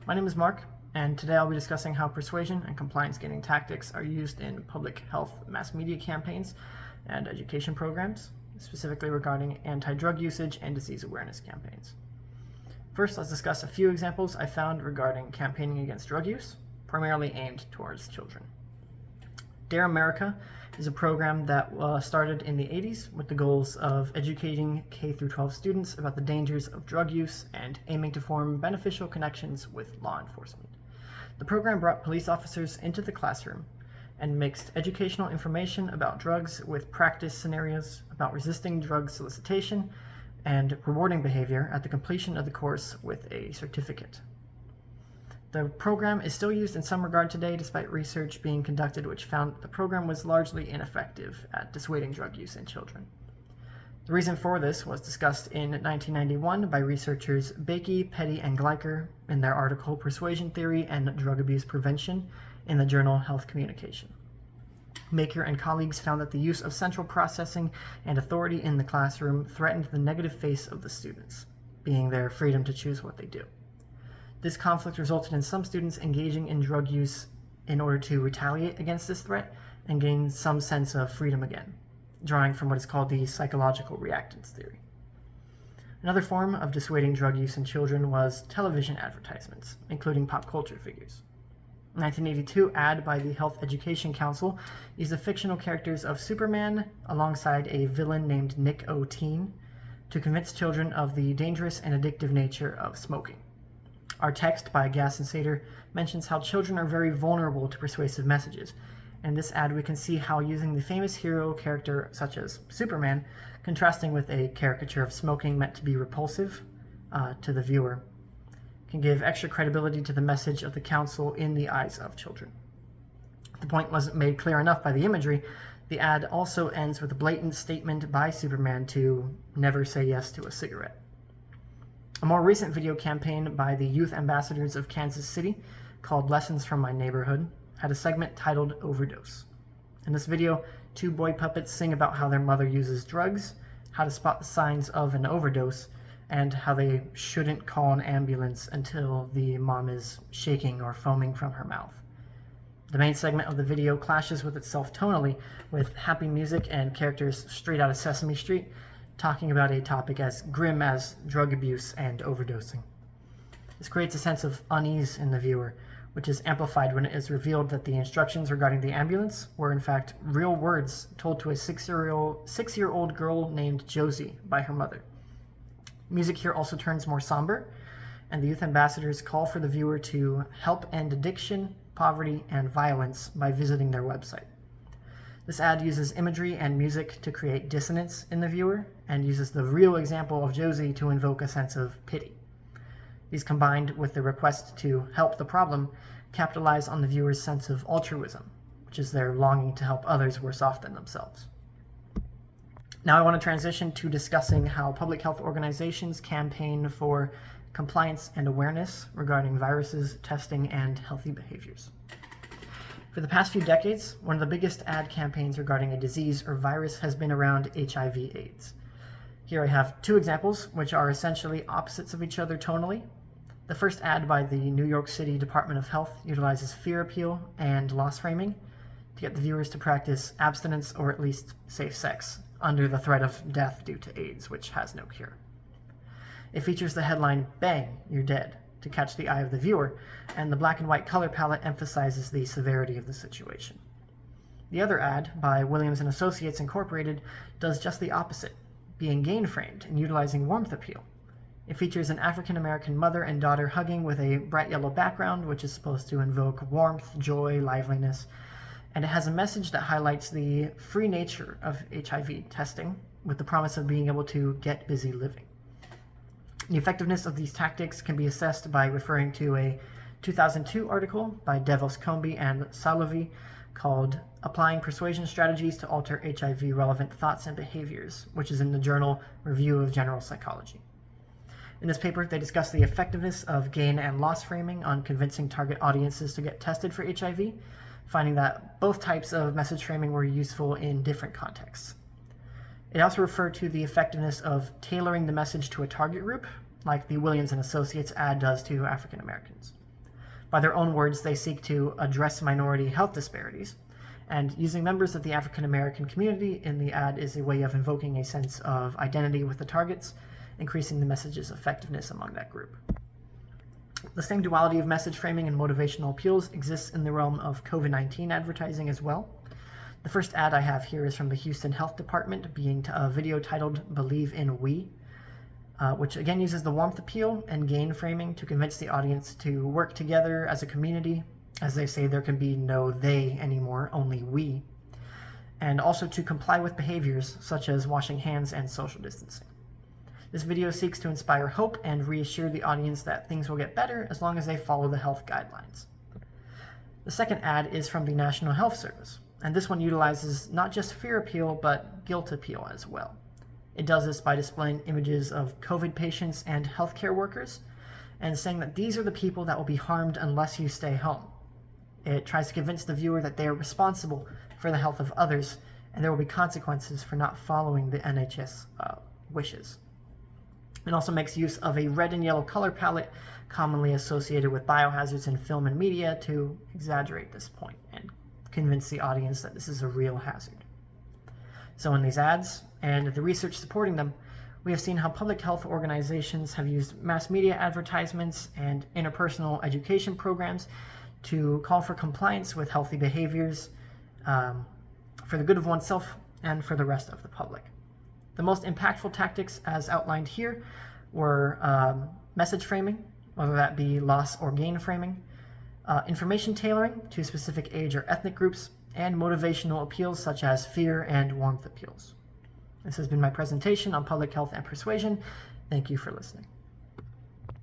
My name is Mark, and today I'll be discussing how persuasion and compliance-gaining tactics are used in public health mass media campaigns and education programs, specifically regarding anti-drug usage and disease awareness campaigns. First, let's discuss a few examples I found regarding campaigning against drug use, primarily aimed towards children. Dare America is a program that started in the 80s with the goals of educating K-12 students about the dangers of drug use and aiming to form beneficial connections with law enforcement. The program brought police officers into the classroom and mixed educational information about drugs with practice scenarios about resisting drug solicitation and rewarding behavior at the completion of the course with a certificate. The program is still used in some regard today, despite research being conducted which found the program was largely ineffective at dissuading drug use in children. The reason for this was discussed in 1991 by researchers Bakey, Petty, and Gleicher in their article Persuasion Theory and Drug Abuse Prevention in the journal Health Communication. Baker and colleagues found that the use of central processing and authority in the classroom threatened the negative face of the students, being their freedom to choose what they do. This conflict resulted in some students engaging in drug use in order to retaliate against this threat and gain some sense of freedom again, drawing from what is called the psychological reactance theory. Another form of dissuading drug use in children was television advertisements, including pop culture figures. A 1982 ad by the Health Education Council used the fictional characters of Superman alongside a villain named Nick O'Teen to convince children of the dangerous and addictive nature of smoking. Our text by Gas and Sater mentions how children are very vulnerable to persuasive messages. In this ad, we can see how using the famous hero character such as Superman, contrasting with a caricature of smoking meant to be repulsive to the viewer, can give extra credibility to the message of the council in the eyes of children. If the point wasn't made clear enough by the imagery, the ad also ends with a blatant statement by Superman to never say yes to a cigarette. A more recent video campaign by the Youth Ambassadors of Kansas City, called Lessons from My Neighborhood, had a segment titled Overdose. In this video, two boy puppets sing about how their mother uses drugs, how to spot the signs of an overdose, and how they shouldn't call an ambulance until the mom is shaking or foaming from her mouth. The main segment of the video clashes with itself tonally, with happy music and characters straight out of Sesame Street, talking about a topic as grim as drug abuse and overdosing. This creates a sense of unease in the viewer, which is amplified when it is revealed that the instructions regarding the ambulance were in fact real words told to a six-year-old girl named Josie by her mother. Music here also turns more somber, and the youth ambassadors call for the viewer to help end addiction, poverty, and violence by visiting their website. This ad uses imagery and music to create dissonance in the viewer and uses the real example of Josie to invoke a sense of pity. These, combined with the request to help the problem, capitalize on the viewer's sense of altruism, which is their longing to help others worse off than themselves. Now I want to transition to discussing how public health organizations campaign for compliance and awareness regarding viruses, testing, and healthy behaviors. For the past few decades, one of the biggest ad campaigns regarding a disease or virus has been around HIV/AIDS. Here I have two examples, which are essentially opposites of each other tonally. The first ad by the New York City Department of Health utilizes fear appeal and loss framing to get the viewers to practice abstinence or at least safe sex under the threat of death due to AIDS, which has no cure. It features the headline, "Bang, you're dead," to catch the eye of the viewer, and the black and white color palette emphasizes the severity of the situation. The other ad, by Williams & Associates Incorporated, does just the opposite, being gain-framed and utilizing warmth appeal. It features an African-American mother and daughter hugging with a bright yellow background, which is supposed to invoke warmth, joy, liveliness, and it has a message that highlights the free nature of HIV testing with the promise of being able to get busy living. The effectiveness of these tactics can be assessed by referring to a 2002 article by Devos Comby and Salovey called Applying Persuasion Strategies to Alter HIV-Relevant Thoughts and Behaviors, which is in the journal Review of General Psychology. In this paper, they discuss the effectiveness of gain and loss framing on convincing target audiences to get tested for HIV, finding that both types of message framing were useful in different contexts. It also referred to the effectiveness of tailoring the message to a target group, like the Williams & Associates ad does to African Americans. By their own words, they seek to address minority health disparities, and using members of the African American community in the ad is a way of invoking a sense of identity with the targets, increasing the message's effectiveness among that group. The same duality of message framing and motivational appeals exists in the realm of COVID-19 advertising as well. The first ad I have here is from the Houston Health Department, being a video titled "Believe in We," which again uses the warmth appeal and gain framing to convince the audience to work together as a community. As they say, there can be no they anymore, only we, and also to comply with behaviors such as washing hands and social distancing. This video seeks to inspire hope and reassure the audience that things will get better as long as they follow the health guidelines. The second ad is from the National Health Service, and this one utilizes not just fear appeal, but guilt appeal as well. It does this by displaying images of COVID patients and healthcare workers, and saying that these are the people that will be harmed unless you stay home. It tries to convince the viewer that they are responsible for the health of others, and there will be consequences for not following the NHS wishes. It also makes use of a red and yellow color palette commonly associated with biohazards in film and media to exaggerate this point and convince the audience that this is a real hazard. So in these ads and the research supporting them, we have seen how public health organizations have used mass media advertisements and interpersonal education programs to call for compliance with healthy behaviors for the good of oneself and for the rest of the public. The most impactful tactics, as outlined here, were message framing, whether that be loss or gain framing, information tailoring to specific age or ethnic groups, and motivational appeals such as fear and warmth appeals. This has been my presentation on public health and persuasion. Thank you for listening.